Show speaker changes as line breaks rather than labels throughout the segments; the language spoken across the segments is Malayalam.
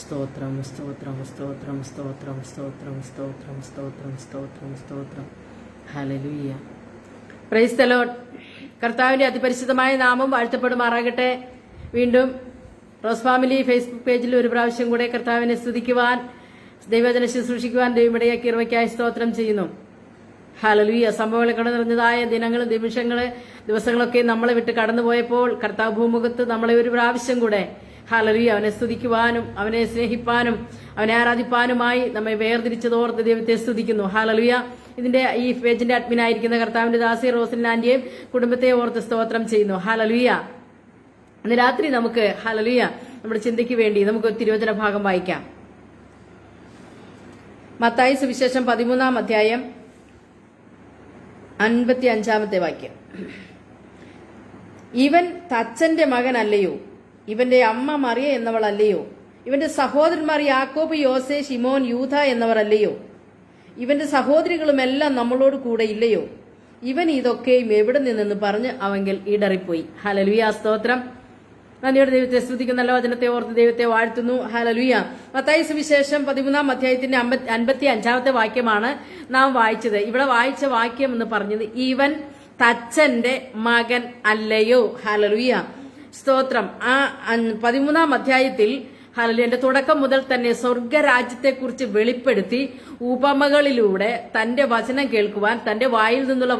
സ്തോത്രം സ്തോത്രം സ്തോത്രം സ്തോത്രം സ്തോത്രം സ്തോത്രം സ്തോത്രം സ്തോത്രം സ്തോത്രം. ഹല്ലേലൂയ. Praise the Lord. കർത്താവിന്റെ അതിപരിശുദ്ധമായ നാമം വാഴ്ത്തപ്പെടുമാറാകട്ടെ. വീണ്ടും റോസ് ഫാമിലി ഫേസ്ബുക്ക് പേജിൽ ഒരു പ്രാവശ്യം കൂടെ കർത്താവിനെ സ്തുതിക്കുവാൻ, ദൈവജന ശുശ്രൂഷിക്കുവാൻ ദൈവമിടയാക്കി കൃപയ്ക്കായി സ്തോത്രം ചെയ്യുന്നു. ഹല്ലേലൂയ. സംഭവങ്ങൾ കടന്നു നിറഞ്ഞതായ ദിനങ്ങൾ, നിമിഷങ്ങൾ, ദിവസങ്ങളൊക്കെ നമ്മളെ വിട്ട് കടന്നുപോയപ്പോൾ കർത്താവ് ഭൂമുഖത്ത് നമ്മളെ ഒരു പ്രാവശ്യം കൂടെ ഹല്ലേലൂയ അവനെ സ്തുതിക്കുവാനും അവനെ സ്നേഹിപ്പാനും അവനെ ആരാധിപ്പാനുമായി നമ്മെ വേർതിരിച്ചതോർത്ത് ദൈവത്തെ സ്തുതിക്കുന്നു. ഹല്ലേലൂയ. ഇതിന്റെ ഈ പേജിന്റെ അഡ്മിനായിരിക്കുന്ന കർത്താവിന്റെ ദാസി റോസലിൻ ആന്റിയെയും കുടുംബത്തെ ഓർത്ത് സ്തോത്രം ചെയ്യുന്നു. ഹല്ലേലൂയ. ഇന്ന് രാത്രി നമുക്ക് ഹല്ലേലൂയ നമ്മുടെ ചിന്തയ്ക്ക് വേണ്ടി നമുക്ക് തിരുവചന ഭാഗം വായിക്കാം. മത്തായി സുവിശേഷം 13-ാം അധ്യായം 55-ാമത്തെ വാക്യം. ഇവൻ തച്ചന്റെ മകനല്ലയോ? ഇവന്റെ അമ്മ മറിയ എന്നവളല്ലയോ? ഇവന്റെ സഹോദരന്മാർ യാക്കോബ്, യോസേ, ശിമോൻ, യൂദ എന്നിവരല്ലയോ? ഇവന്റെ സഹോദരികളുമെല്ലാം നമ്മളോട് കൂടെ ഇല്ലയോ? ഇവൻ ഇതൊക്കെയും എവിടെ നിന്നെന്ന് പറഞ്ഞ് അവങ്കിൽ ഇടറിപ്പോയി. ഹല്ലേലൂയ. സ്തോത്രം. നന്ദിയോടെ ദൈവത്തെ സ്തുതിക്കുന്ന വചനത്തെ ഓർത്ത് ദൈവത്തെ വാഴ്ത്തുന്നു. ഹല്ലേലൂയ. മത്തായി സുവിശേഷം 13-ാം അധ്യായത്തിന്റെ 55-ാമത്തെ വാക്യമാണ് നാം വായിച്ചത്. ഇവിടെ വായിച്ച വാക്യം എന്ന് പറഞ്ഞത് ഇവൻ തച്ചന്റെ മകൻ അല്ലയോ? ഹല്ലേലൂയ. സ്തോത്രം. ആ 13-ാം അധ്യായത്തിൽ ഹല്ലേലൂയ തുടക്കം മുതൽ തന്നെ സ്വർഗരാജ്യത്തെക്കുറിച്ച് വെളിപ്പെടുത്തി ഉപമകളിലൂടെ തന്റെ വചനം കേൾക്കുവാൻ, തന്റെ വായിൽ നിന്നുള്ള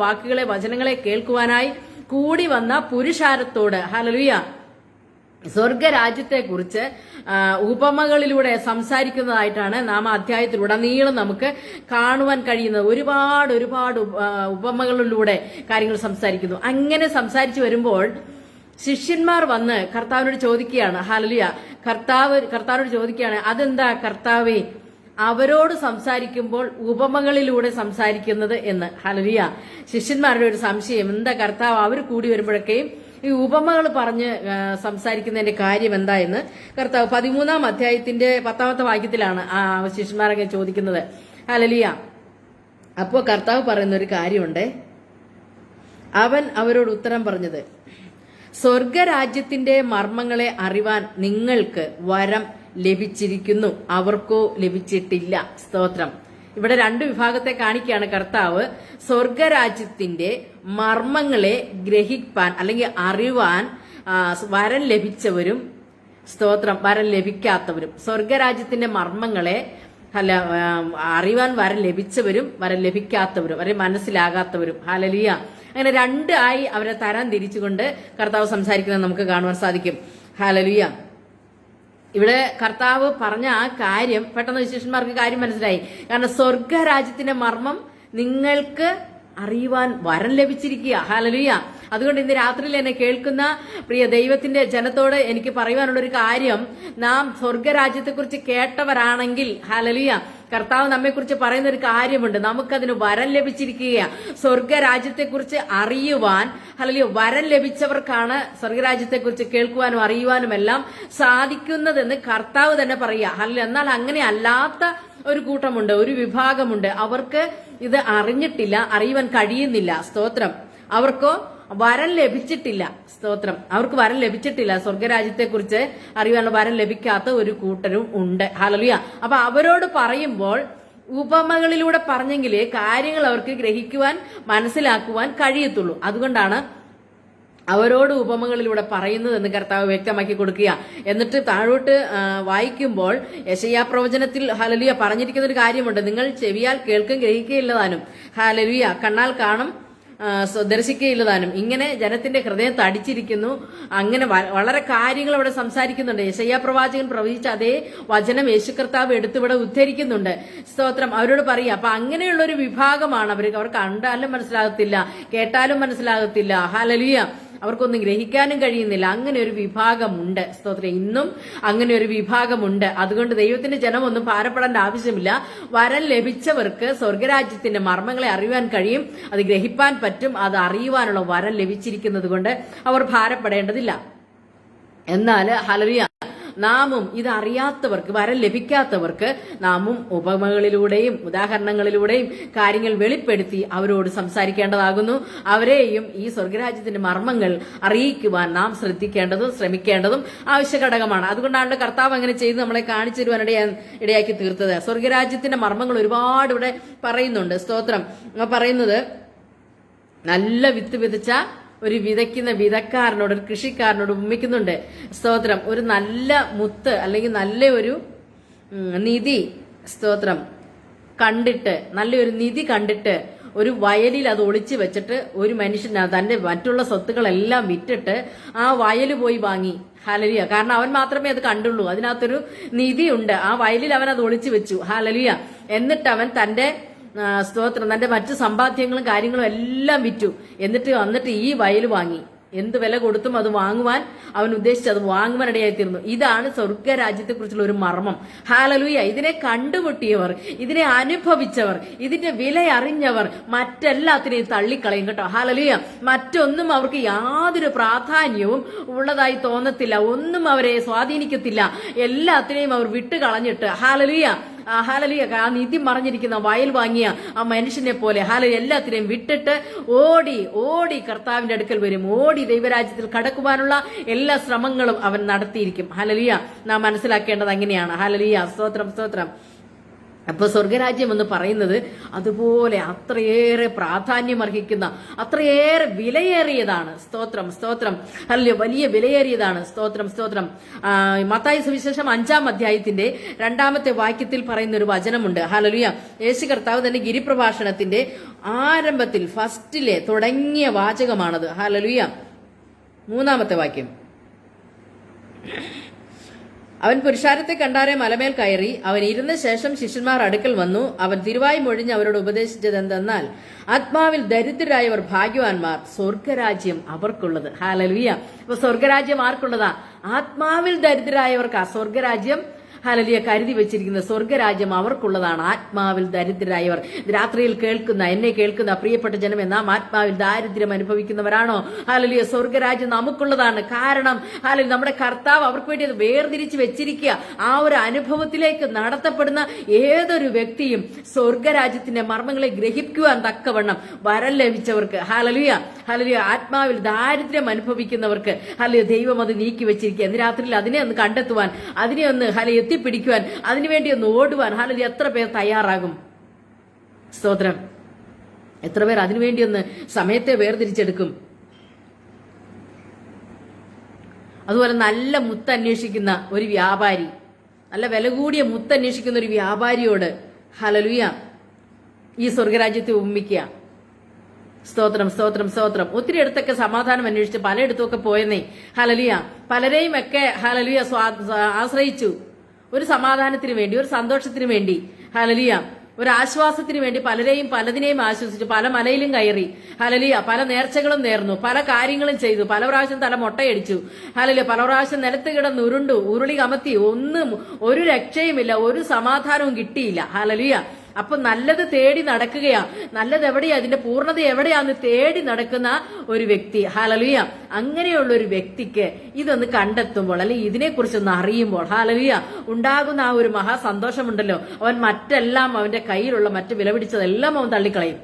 വചനങ്ങളെ കേൾക്കുവാനായി കൂടി വന്ന പുരുഷാരത്തോട് ഹല്ലേലൂയ സ്വർഗരാജ്യത്തെക്കുറിച്ച് ഉപമകളിലൂടെ സംസാരിക്കുന്നതായിട്ടാണ് നാം ആ അധ്യായത്തിലുടനീളം നമുക്ക് കാണുവാൻ കഴിയുന്നത്. ഒരുപാട് ഉപമകളിലൂടെ കാര്യങ്ങൾ സംസാരിക്കുന്നു. അങ്ങനെ സംസാരിച്ചു വരുമ്പോൾ ശിഷ്യന്മാർ വന്ന് കർത്താവിനോട് ചോദിക്കുകയാണ്. ഹല്ലേലൂയ. കർത്താവിനോട് ചോദിക്കുകയാണ്, അതെന്താ കർത്താവേ അവരോട് സംസാരിക്കുമ്പോൾ ഉപമകളിലൂടെ സംസാരിക്കുന്നത് എന്ന്. ഹല്ലേലൂയ. ശിഷ്യന്മാരുടെ ഒരു സംശയം, എന്താ കർത്താവ് അവർ കൂടി വരുമ്പോഴൊക്കെയും ഈ ഉപമകൾ പറഞ്ഞ് സംസാരിക്കുന്നതിന്റെ കാര്യം എന്താ എന്ന് കർത്താവ് 13-ാം അധ്യായത്തിന്റെ 10-ാമത്തെ വാക്യത്തിലാണ് ആ ശിഷ്യന്മാരൊക്കെ ചോദിക്കുന്നത്. ഹല്ലേലൂയ. അപ്പോ കർത്താവ് പറയുന്ന ഒരു കാര്യമുണ്ട്. അവൻ അവരോട് ഉത്തരം പറഞ്ഞത്, സ്വർഗരാജ്യത്തിന്റെ മർമ്മങ്ങളെ അറിവാൻ നിങ്ങൾക്ക് വരം ലഭിച്ചിരിക്കുന്നു, അവർക്കോ ലഭിച്ചിട്ടില്ല. സ്തോത്രം. ഇവിടെ രണ്ട് വിഭാഗത്തെ കാണിക്കുകയാണ് കർത്താവ്. സ്വർഗരാജ്യത്തിന്റെ മർമ്മങ്ങളെ ഗ്രഹിപ്പാൻ അല്ലെങ്കിൽ അറിവാൻ വരം ലഭിച്ചവരും, സ്തോത്രം, വരം ലഭിക്കാത്തവരും. സ്വർഗരാജ്യത്തിന്റെ മർമ്മങ്ങളെ അറിവാൻ വരം ലഭിച്ചവരും വരം ലഭിക്കാത്തവരും, അവരെ മനസ്സിലാകാത്തവരും. ഹല്ലേലൂയ. അങ്ങനെ രണ്ടായി അവരെ തരം തിരിച്ചുകൊണ്ട് കർത്താവ് സംസാരിക്കുന്നത് നമുക്ക് കാണുവാൻ സാധിക്കും. ഹല്ലേലൂയ. ഇവിടെ കർത്താവ് പറഞ്ഞ ആ കാര്യം പെട്ടെന്ന് ശിഷ്യന്മാർക്ക് കാര്യം മനസ്സിലായി. കാരണം സ്വർഗരാജ്യത്തിന്റെ മർമ്മം നിങ്ങൾക്ക് അറിയുവാൻ വരം ലഭിച്ചിരിക്കുക. ഹല്ലേലൂയ. അതുകൊണ്ട് ഇന്ന് രാത്രിയിൽ എന്നെ കേൾക്കുന്ന പ്രിയ ദൈവത്തിന്റെ ജനത്തോട് എനിക്ക് പറയുവാനുള്ള ഒരു കാര്യം, നാം സ്വർഗരാജ്യത്തെക്കുറിച്ച് കേട്ടവരാണെങ്കിൽ ഹല്ലേലൂയ കർത്താവ് നമ്മെക്കുറിച്ച് പറയുന്ന ഒരു കാര്യമുണ്ട്. നമുക്കതിന് വരം ലഭിച്ചിരിക്കുക. സ്വർഗരാജ്യത്തെക്കുറിച്ച് അറിയുവാൻ ഹല്ലേലൂയ വരം ലഭിച്ചവർക്കാണ് സ്വർഗരാജ്യത്തെക്കുറിച്ച് കേൾക്കുവാനും അറിയുവാനും എല്ലാം സാധിക്കുന്നതെന്ന് കർത്താവ് തന്നെ പറയുക. ഹല്ലേലൂയ. എന്നാൽ അങ്ങനെ അല്ലാത്ത ഒരു കൂട്ടമുണ്ട്, ഒരു വിഭാഗമുണ്ട്. അവർക്ക് ഇത് അറിഞ്ഞിട്ടില്ല, അറിയുവാൻ കഴിയുന്നില്ല. സ്തോത്രം. അവർക്കോ വരം ലഭിച്ചിട്ടില്ല. സ്തോത്രം. അവർക്ക് വരം ലഭിച്ചിട്ടില്ല. സ്വർഗരാജ്യത്തെക്കുറിച്ച് അറിയാനുള്ള വരം ലഭിക്കാത്ത ഒരു കൂട്ടരും ഉണ്ട്. ഹല്ലേലൂയ. അപ്പൊ അവരോട് പറയുമ്പോൾ ഉപമകളിലൂടെ പറഞ്ഞെങ്കിലേ കാര്യങ്ങൾ അവർക്ക് ഗ്രഹിക്കുവാൻ, മനസ്സിലാക്കുവാൻ കഴിയത്തുള്ളൂ. അതുകൊണ്ടാണ് അവരോട് ഉപമകളിലൂടെ പറയുന്നത് എന്ന് കർത്താവ് വ്യക്തമാക്കി കൊടുക്കുക. എന്നിട്ട് താഴോട്ട് വായിക്കുമ്പോൾ യെശയ്യാ പ്രവചനത്തിൽ ഹല്ലേലൂയ പറഞ്ഞിരിക്കുന്ന ഒരു കാര്യമുണ്ട്. നിങ്ങൾ ചെവിയാൽ കേൾക്കും ഗ്രഹിക്കുകയില്ലതാനും, ഹല്ലേലൂയ കണ്ണാൽ കാണും ദർശിക്കുകയില്ലതാനും. ഇങ്ങനെ ജനത്തിന്റെ ഹൃദയം തടിച്ചിരിക്കുന്നു. അങ്ങനെ വളരെ കാര്യങ്ങൾ അവിടെ സംസാരിക്കുന്നുണ്ട്. യെശയ്യാ പ്രവാചകൻ പ്രവചിച്ച അതേ വചനം യേശു കർത്താവ് എടുത്തിവിടെ ഉദ്ധരിക്കുന്നുണ്ട്. സ്തോത്രം. അവരോട് പറയുക. അപ്പൊ അങ്ങനെയുള്ള ഒരു വിഭാഗമാണ് അവർ കണ്ടാലും മനസ്സിലാകത്തില്ല, കേട്ടാലും മനസ്സിലാകത്തില്ല. ഹല്ലേലൂയ. അവർക്കൊന്നും ഗ്രഹിക്കാനും കഴിയുന്നില്ല. അങ്ങനെ ഒരു വിഭാഗമുണ്ട്. സ്തോത്രം. ഇന്നും അങ്ങനെ ഒരു വിഭാഗമുണ്ട്. അതുകൊണ്ട് ദൈവത്തിന്റെ ജനം ഒന്നും ഭാരപ്പെടേണ്ട ആവശ്യമില്ല. വരം ലഭിച്ചവർക്ക് സ്വർഗരാജ്യത്തിന്റെ മർമ്മങ്ങളെ അറിയുവാൻ കഴിയും, അത് ഗ്രഹിപ്പാൻ പറ്റും. അത് അറിയുവാനുള്ള വരം ലഭിച്ചിരിക്കുന്നത് കൊണ്ട് അവർ ഭാരപ്പെടേണ്ടതില്ല. എന്നാൽ ഹല്ലേലൂയ നാമും ഇതറിയാത്തവർക്ക്, വരം ലഭിക്കാത്തവർക്ക് നാമും ഉപമകളിലൂടെയും ഉദാഹരണങ്ങളിലൂടെയും കാര്യങ്ങൾ വെളിപ്പെടുത്തി അവരോട് സംസാരിക്കേണ്ടതാകുന്നു. അവരെയും ഈ സ്വർഗരാജ്യത്തിന്റെ മർമ്മങ്ങൾ അറിയിക്കുവാൻ നാം ശ്രദ്ധിക്കേണ്ടതും ശ്രമിക്കേണ്ടതും ആവശ്യ ഘടകമാണ്. അതുകൊണ്ടാണ് കർത്താവ് അങ്ങനെ ചെയ്ത് നമ്മളെ കാണിച്ചു തരുവാൻ ഇടയാക്കി തീർത്തത്. സ്വർഗരാജ്യത്തിന്റെ മർമ്മങ്ങൾ ഒരുപാട് ഇവിടെ പറയുന്നുണ്ട്. സ്തോത്രം. പറയുന്നത് നല്ല വിത്ത് വിതച്ച ഒരു വിതയ്ക്കുന്ന വിതക്കാരനോട്, ഒരു കൃഷിക്കാരനോട് ഉപമിക്കുന്നുണ്ട്. സ്തോത്രം. ഒരു നല്ല മുത്ത് അല്ലെങ്കിൽ നല്ല ഒരു നിധി, സ്തോത്രം, കണ്ടിട്ട്, നല്ലൊരു നിധി കണ്ടിട്ട് ഒരു വയലിൽ അത് ഒളിച്ചു വെച്ചിട്ട് ഒരു മനുഷ്യൻ തന്റെ മറ്റുള്ള സ്വത്തുക്കളെല്ലാം വിറ്റിട്ട് ആ വയല് പോയി വാങ്ങി. ഹല്ലേലൂയ. കാരണം അവൻ മാത്രമേ അത് കണ്ടുള്ളൂ. അതിനകത്തൊരു നിധിയുണ്ട്. ആ വയലിൽ അവൻ അത് ഒളിച്ചു വെച്ചു. ഹല്ലേലൂയ. എന്നിട്ട് അവൻ തന്റെ സ്തോത്രം, തന്റെ മറ്റു സമ്പാദ്യങ്ങളും കാര്യങ്ങളും എല്ലാം വിറ്റു. എന്നിട്ട് ഈ വയൽ വാങ്ങി. എന്ത് വില കൊടുത്തും അത് വാങ്ങുവാൻ അവൻ ഉദ്ദേശിച്ചത്, അത് വാങ്ങുവാനിടയായി തീർന്നു. ഇതാണ് സ്വർഗരാജ്യത്തെ കുറിച്ചുള്ള ഒരു മർമ്മം. ഹാലലൂയ. ഇതിനെ കണ്ടുമുട്ടിയവർ, ഇതിനെ അനുഭവിച്ചവർ, ഇതിന്റെ വില അറിഞ്ഞവർ മറ്റെല്ലാത്തിനെയും തള്ളിക്കളയും കേട്ടോ. ഹാലലൂയ. മറ്റൊന്നും അവർക്ക് യാതൊരു പ്രാധാന്യവും ഉള്ളതായി തോന്നത്തില്ല. ഒന്നും അവരെ സ്വാധീനിക്കത്തില്ല. എല്ലാത്തിനെയും അവർ വിട്ടുകളഞ്ഞിട്ട് ഹാലലൂയ, ഹാലലിയ, ആ നിധി മറിഞ്ഞിരിക്കുന്ന വയൽ വാങ്ങിയ ആ മനുഷ്യനെ പോലെ ഹാലലി എല്ലാത്തിനെയും വിട്ടിട്ട് ഓടി കർത്താവിന്റെ അടുക്കൽ വരും. ഓടി ദൈവരാജ്യത്തിൽ കടക്കുവാനുള്ള എല്ലാ ശ്രമങ്ങളും അവൻ നടത്തിയിരിക്കും. ഹാലലിയ. നാം മനസ്സിലാക്കേണ്ടത് അങ്ങനെയാണ്. ഹാലലിയ. സ്തോത്രം, സ്തോത്രം. അപ്പൊ സ്വർഗരാജ്യം എന്ന് പറയുന്നത് അതുപോലെ അത്രയേറെ പ്രാധാന്യമർഹിക്കുന്ന, അത്രയേറെ വിലയേറിയതാണ്. സ്തോത്രം, സ്തോത്രം. അല്ല, വലിയ വിലയേറിയതാണ്. സ്തോത്രം, സ്തോത്രം. മത്തായി സുവിശേഷം 5-ാം അധ്യായത്തിന്റെ 2-ാമത്തെ വാക്യത്തിൽ പറയുന്ന ഒരു വചനമുണ്ട്. ഹല്ലേലൂയ. യേശു കർത്താവ് തന്നെ ഗിരിപ്രഭാഷണത്തിന്റെ ആരംഭത്തിൽ ഫസ്റ്റിലെ തുടങ്ങിയ വാചകമാണത്. ഹല്ലേലൂയ. 3-ാമത്തെ വാക്യം. അവൻ പുരുഷാരത്തെ കണ്ടാരെ മലമേൽ കയറി. അവൻ ഇരുന്ന ശേഷം ശിഷ്യന്മാർ അടുക്കൽ വന്നു. അവൻ തിരുവായി മൊഴിഞ്ഞ് അവരോട് ഉപദേശിച്ചത് എന്തെന്നാൽ, ആത്മാവിൽ ദരിദ്രരായവർ ഭാഗ്യവാന്മാർ, സ്വർഗരാജ്യം അവർക്കുള്ളത്. ഹാലലുയ. അപ്പൊ സ്വർഗരാജ്യം ആർക്കുള്ളതാ? ആത്മാവിൽ ദരിദ്രരായവർക്കാ സ്വർഗരാജ്യം ഹല്ലേലൂയ കരുതി വെച്ചിരിക്കുന്ന സ്വർഗരാജ്യം അവർക്കുള്ളതാണ്. ആത്മാവിൽ ദരിദ്രരായവർ. രാത്രിയിൽ എന്നെ കേൾക്കുന്ന പ്രിയപ്പെട്ട ജനമേ, നാം ആത്മാവിൽ ദാരിദ്ര്യം അനുഭവിക്കുന്നവരാണോ? ഹല്ലേലൂയ. സ്വർഗരാജ്യം നമുക്കുള്ളതാണ്. കാരണം ഹല്ലേലൂയ, നമ്മുടെ കർത്താവ് അവർക്ക് വേണ്ടി അത് വേർതിരിച്ച് വെച്ചിരിക്കുക. ആ ഒരു അനുഭവത്തിലേക്ക് നടത്തപ്പെടുന്ന ഏതൊരു വ്യക്തിയും സ്വർഗരാജ്യത്തിന്റെ മർമ്മങ്ങളെ ഗ്രഹിക്കുവാൻ തക്കവണ്ണം വരം ലഭിച്ചവർക്ക്, ഹല്ലേലൂയ, ഹല്ലേലൂയ, ആത്മാവിൽ ദാരിദ്ര്യം അനുഭവിക്കുന്നവർക്ക് ഹല്ലേലൂയ ദൈവം അത് നീക്കി വെച്ചിരിക്കുക. എന്ന് രാത്രിയിൽ അതിനെ ഒന്ന് കണ്ടെത്തുവാൻ, അതിനെ ഒന്ന് ഹല്ലേലൂയ എത്തിപ്പിടിക്കുവാൻ, അതിനുവേണ്ടി ഒന്ന് ഓടുവാൻ ഹല്ലേലൂയ എത്ര പേർ തയ്യാറാകും? സ്തോത്രം. എത്ര പേർ അതിനുവേണ്ടി ഒന്ന് സമയത്തെ വേർതിരിച്ചെടുക്കും? അതുപോലെ നല്ല മുത്ത് അന്വേഷിക്കുന്ന ഒരു വ്യാപാരി, നല്ല വില കൂടിയ മുത്ത് അന്വേഷിക്കുന്ന ഒരു വ്യാപാരിയോട് ഹല്ലേലൂയ ഈ സ്വർഗരാജ്യത്തെ ഉപമിക്കുക. സ്തോത്രം, സ്തോത്രം, സ്തോത്രം. ഒത്തിരി അടുത്തൊക്കെ സമാധാനം അന്വേഷിച്ച് പലയിടത്തുമൊക്കെ പോയെന്നേ. ഹല്ലേലൂയ. പലരെയും ഒക്കെ ഹല്ലേലൂയ ആശ്രയിച്ചു. ഒരു സമാധാനത്തിന് വേണ്ടി, ഒരു സന്തോഷത്തിന് വേണ്ടി, ഹല്ലേലൂയ, ഒരു ആശ്വാസത്തിന് വേണ്ടി പലതിനെയും ആശ്വസിച്ചു. പല മലയിലും കയറി, ഹല്ലേലൂയ, പല നേർച്ചകളും നേർന്നു, പല കാര്യങ്ങളും ചെയ്തു. പല പ്രാവശ്യം തല മൊട്ടയടിച്ചു. ഹല്ലേലൂയ. പല പ്രാവശ്യം നിലത്ത് കിടന്ന് ഉരുളി കമത്തി. ഒരു രക്ഷയുമില്ല, ഒരു സമാധാനവും കിട്ടിയില്ല. ഹല്ലേലൂയ. അപ്പൊ നല്ലത് തേടി നടക്കുകയാ. നല്ലത് എവിടെയാ, അതിന്റെ പൂർണ്ണത എവിടെയാന്ന് തേടി നടക്കുന്ന ഒരു വ്യക്തി. ഹല്ലേലൂയ. അങ്ങനെയുള്ള ഒരു വ്യക്തിക്ക് ഇതൊന്ന് കണ്ടെത്തുമ്പോൾ, അല്ലെങ്കിൽ ഇതിനെക്കുറിച്ചൊന്ന് അറിയുമ്പോൾ ഹല്ലേലൂയ ഉണ്ടാകുന്ന ആ ഒരു മഹാസന്തോഷമുണ്ടല്ലോ, അവൻ മറ്റെല്ലാം, അവന്റെ കയ്യിലുള്ള മറ്റ് വിലപിടിച്ചതെല്ലാം അവൻ തള്ളിക്കളയും.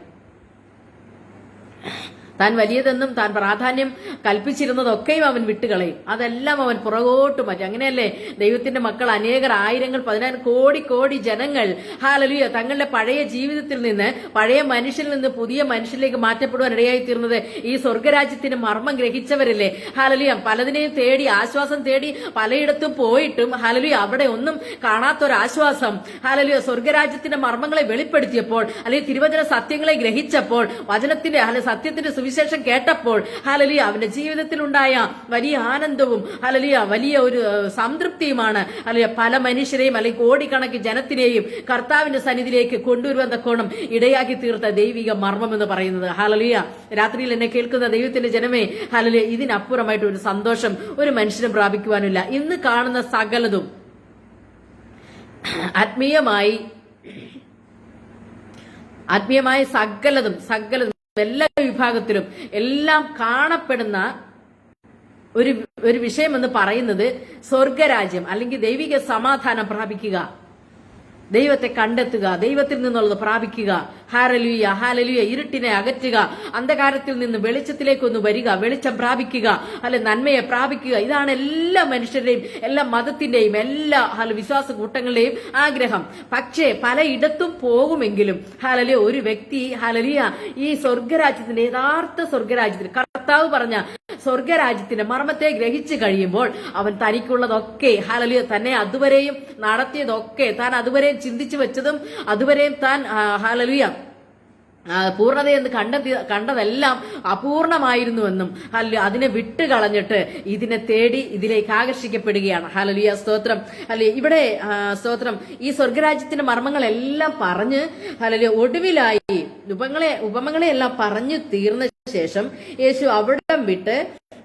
താൻ വലിയതെന്നും താൻ പ്രാധാന്യം കൽപ്പിച്ചിരുന്നതൊക്കെയും അവൻ വിട്ടുകളയും. അതെല്ലാം അവൻ പുറകോട്ട് മാറ്റും. അങ്ങനെയല്ലേ ദൈവത്തിന്റെ മക്കൾ അനേകർ, ആയിരങ്ങൾ, 10,000 കോടി ജനങ്ങൾ ഹല്ലേലൂയ തങ്ങളുടെ പഴയ ജീവിതത്തിൽ നിന്ന്, പഴയ മനുഷ്യനിൽ നിന്ന് പുതിയ മനുഷ്യനിലേക്ക് മാറ്റപ്പെടുവാൻ ഇടയായി തീർന്നത് ഈ സ്വർഗരാജ്യത്തിന്റെ മർമ്മം ഗ്രഹിച്ചവരല്ലേ. ഹല്ലേലൂയ. പലതിനെയും തേടി, ആശ്വാസം തേടി പലയിടത്തും പോയിട്ടും ഹല്ലേലൂയ അവിടെ ഒന്നും കാണാത്തൊരാശ്വാസം ഹല്ലേലൂയ സ്വർഗരാജ്യത്തിന്റെ മർമ്മങ്ങളെ വെളിപ്പെടുത്തിയപ്പോൾ, അല്ലെങ്കിൽ തിരുവചന സത്യങ്ങളെ ഗ്രഹിച്ചപ്പോൾ, വചനത്തിന്റെ സത്യത്തിന്റെ സുവിശേഷം കേട്ടപ്പോൾ ഹല്ലേലൂയ അവന്റെ ജീവിതത്തിൽ ഉണ്ടായ വലിയ ആനന്ദവും ഹല്ലേലൂയ വലിയ ഒരു സംതൃപ്തിയുമാണ് ഹല്ലേലൂയ പല മനുഷ്യരെയും, അല്ലെങ്കിൽ കോടിക്കണക്കിന് ജനത്തിനെയും കർത്താവിന്റെ സന്നിധിയിലേക്ക് കൊണ്ടുവരുവാൻ തക്കോണം ഇടയാക്കി തീർത്ത ദൈവിക മർമ്മം എന്ന് പറയുന്നത്. ഹല്ലേലൂയ. രാത്രിയിൽ എന്നെ കേൾക്കുന്ന ദൈവത്തിന്റെ ജനമേ, ഹല്ലേലൂയ ഇതിനപ്പുറമായിട്ട് ഒരു സന്തോഷം ഒരു മനുഷ്യനും പ്രാപിക്കുവാനില്ല. ഇന്ന് കാണുന്ന സകലതും ആത്മീയമായ സകലതും എല്ലാ വിഭാഗത്തിലും എല്ലാം കാണപ്പെടുന്ന ഒരു വിഷയം എന്ന് പറയുന്നത് സ്വർഗരാജ്യം അല്ലെങ്കിൽ ദൈവിക സമാധാനം പ്രാപിക്കുക, ദൈവത്തെ കണ്ടെത്തുക, ദൈവത്തിൽ നിന്നുള്ളത് പ്രാപിക്കുക. ഹാലലുയ ഹാലലുയ. ഇരുട്ടിനെ അകറ്റുക, അന്ധകാരത്തിൽ നിന്ന് വെളിച്ചത്തിലേക്കൊന്ന് വരിക, വെളിച്ചം പ്രാപിക്കുക, അല്ലെ നന്മയെ പ്രാപിക്കുക. ഇതാണ് എല്ലാ മനുഷ്യരുടെയും, എല്ലാ മതത്തിന്റെയും, എല്ലാ വിശ്വാസ കൂട്ടങ്ങളുടെയും ആഗ്രഹം. പക്ഷേ പലയിടത്തും പോകുമെങ്കിലും ഹാലലുയ ഒരു വ്യക്തി ഹാലലുയ ഈ സ്വർഗരാജ്യത്തിന്റെ യഥാർത്ഥ സ്വർഗരാജ്യത്തിന് കർത്താവ് പറഞ്ഞ സ്വർഗരാജ്യത്തിന്റെ മർമ്മത്തെ ഗ്രഹിച്ചു കഴിയുമ്പോൾ അവൻ തനിക്കുള്ളതൊക്കെ ഹാലലുയ തന്നെ അതുവരെയും നടത്തിയതൊക്കെ, താൻ അതുവരെയും ചിന്തിച്ചു വെച്ചതും അതുവരെയും താൻ ഹാലലുയ പൂർണ്ണതയെന്ന് കണ്ടതെല്ലാം അപൂർണമായിരുന്നുവെന്നും അതിനെ വിട്ടുകളഞ്ഞിട്ട് ഇതിനെ തേടി ഇതിലേക്ക് ആകർഷിക്കപ്പെടുകയാണ്. ഹല്ലേലൂയ സ്തോത്രം. അല്ലെ ഇവിടെ സ്തോത്രം ഈ സ്വർഗരാജ്യത്തിന്റെ മർമ്മങ്ങളെല്ലാം പറഞ്ഞ് ഹല്ലേലൂയ ഒടുവിലായി ഉപമങ്ങളെയെല്ലാം പറഞ്ഞു തീർന്ന ശേഷം യേശു അവിടം വിട്ട്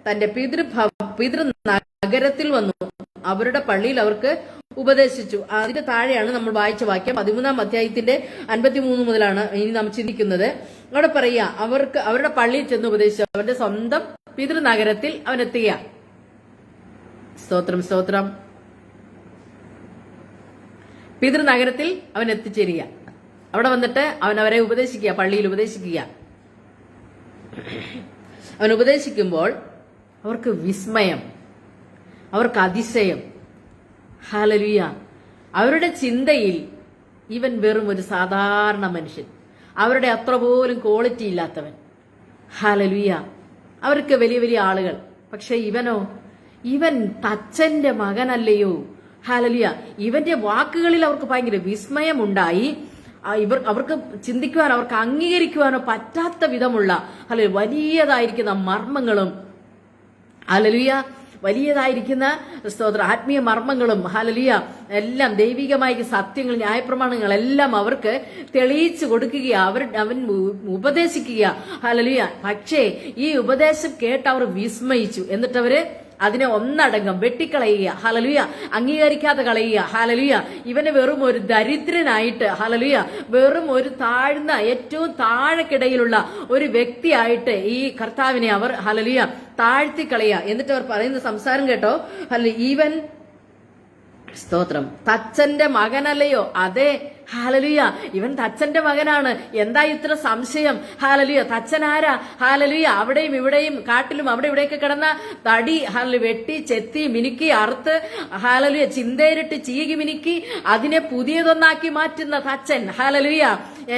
തന്റെ പിതൃനഗരത്തിൽ വന്നു അവരുടെ പള്ളിയിൽ അവർക്ക് ഉപദേശിച്ചു. അതിന്റെ താഴെയാണ് നമ്മൾ വായിച്ച വാക്യം. 13-ാം അധ്യായത്തിന്റെ 53 മുതലാണ് ഇനി നാം ചിന്തിക്കുന്നത്. അവിടെ പറയുക, അവരുടെ പള്ളിയിൽ ചെന്ന് ഉപദേശിച്ചു. അവരുടെ സ്വന്തം പിതൃനഗരത്തിൽ അവനെത്തുക. സ്തോത്രം സ്തോത്രം. പിതൃനഗരത്തിൽ അവൻ എത്തിച്ചേരുക. അവിടെ വന്നിട്ട് അവൻ അവരെ ഉപദേശിക്കുക, പള്ളിയിൽ ഉപദേശിക്കുക. അവൻ ഉപദേശിക്കുമ്പോൾ അവർക്ക് വിസ്മയം, അവർക്ക് അതിശയം. ഹല്ലേലൂയ. അവരുടെ ചിന്തയിൽ ഇവൻ വെറും ഒരു സാധാരണ മനുഷ്യൻ, അവരുടെ അത്ര പോലും ക്വാളിറ്റി ഇല്ലാത്തവൻ. ഹല്ലേലൂയ. അവർക്ക് വലിയ വലിയ ആളുകൾ. പക്ഷെ ഇവനോ, ഇവൻ തച്ചന്റെ മകനല്ലയോ? ഹല്ലേലൂയ. ഇവന്റെ വാക്കുകളിൽ അവർക്ക് ഭയങ്കര വിസ്മയമുണ്ടായി. അവർക്ക് ചിന്തിക്കുവാനോ അവർക്ക് അംഗീകരിക്കുവാനോ പറ്റാത്ത വിധമുള്ള വലിയതായിരിക്കുന്ന മർമ്മങ്ങളും ഹല്ലേലൂയ വലിയതായിരിക്കുന്ന സ്തോത്ര ആത്മീയ മർമ്മങ്ങളും ഹല്ലേലൂയ എല്ലാം ദൈവികമായ സത്യങ്ങൾ, ന്യായപ്രമാണങ്ങളെല്ലാം അവർക്ക് തെളിയിച്ചു കൊടുക്കുക, അവൻ ഉപദേശിക്കുക. ഹല്ലേലൂയ. പക്ഷേ ഈ ഉപദേശം കേട്ട് അവർ വിസ്മയിച്ചു. എന്നിട്ടവര് അതിനെ ഒന്നടങ്കം വെട്ടിക്കളയുക. ഹല്ലേലൂയ. അംഗീകരിക്കാതെ കളയുക. ഹല്ലേലൂയ. ഇവനെ വെറും ഒരു ദരിദ്രനായിട്ട്, ഹല്ലേലൂയ, വെറും ഒരു താഴ്ന്ന ഏറ്റവും താഴെക്കിടയിലുള്ള ഒരു വ്യക്തിയായിട്ട് ഈ കർത്താവിനെ അവർ ഹല്ലേലൂയ താഴ്ത്തിക്കളയുക. എന്നിട്ട് അവർ പറയുന്ന സംസാരം കേട്ടോ. ഇവൻ സ്തോത്രം തച്ചന്റെ മകനല്ലയോ? അതെ, ഹാലലുയ, ഇവൻ തച്ചന്റെ മകനാണ്. എന്താ ഇത്ര സംശയം? ഹാലലുയ. തച്ചൻ ആരാ? ഹാലലുയ. അവിടെയും ഇവിടെയും കാട്ടിലും അവിടെ ഇവിടെയൊക്കെ കിടന്ന തടി വെട്ടി ചെത്തി മിനുക്കി അറുത്ത് ഹാലലുയ ചിന്തേരിട്ട് ചീകി മിനുക്കി അതിനെ പുതിയതൊന്നാക്കി മാറ്റുന്ന തച്ചൻ. ഹാലലുയ.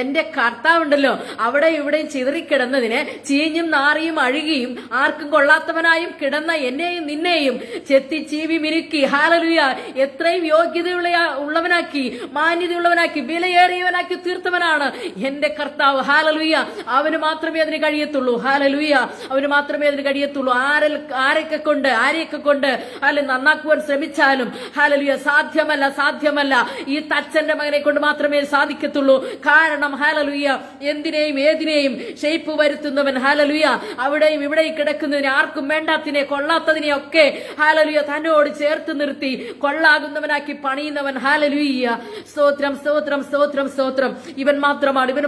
എന്റെ കർത്താവുണ്ടല്ലോ അവിടെ ഇവിടെയും ചിതറിക്കിടന്നതിനെ ചീഞ്ഞും നാറിയും അഴുകിയും ആർക്കും കൊള്ളാത്തവനായും കിടന്ന എന്നെയും നിന്നെയും ചെത്തി ചീവി മിനുക്കി ഹാലലുയ എത്രയും യോഗ്യതയുള്ളവനാക്കി, മാന്യതയുള്ളവനാക്കി, വിലയേറിയവനാക്കി തീർത്തവനാണ് എന്റെ കർത്താവ്. ഹാലലുയ. അവന് മാത്രമേ അതിന് കഴിയത്തുള്ളൂ. ഹാലലുയ. അവന് മാത്രമേ അതിന് കഴിയത്തുള്ളൂ. ആരെയൊക്കെ കൊണ്ട് നന്നാക്കുവാൻ ശ്രമിച്ചാലും ഹാലലുയ സാധ്യമല്ല. ഈ തച്ചന്റെ മകനെ കൊണ്ട് മാത്രമേ സാധിക്കത്തുള്ളൂ. കാരണം ഹാലലുയ എന്തിനേയും ഏതിനേയും ഷേപ്പ് വരുത്തുന്നവൻ. ഹാലലുയ. അവിടെയും ഇവിടെയും കിടക്കുന്നതിനെ, ആർക്കും വേണ്ടാത്തിനെ, കൊള്ളാത്തതിനെ ഒക്കെ ഹാലലുയ തന്നോട് ചേർത്ത് നിർത്തി കൊള്ളാകുന്നവനാക്കി പണിയുന്നവൻ. ഹാലലുയ. സ്തോത്രം സ്തോത്രം സ്തോത്രം സ്തോത്രം. ഇവൻ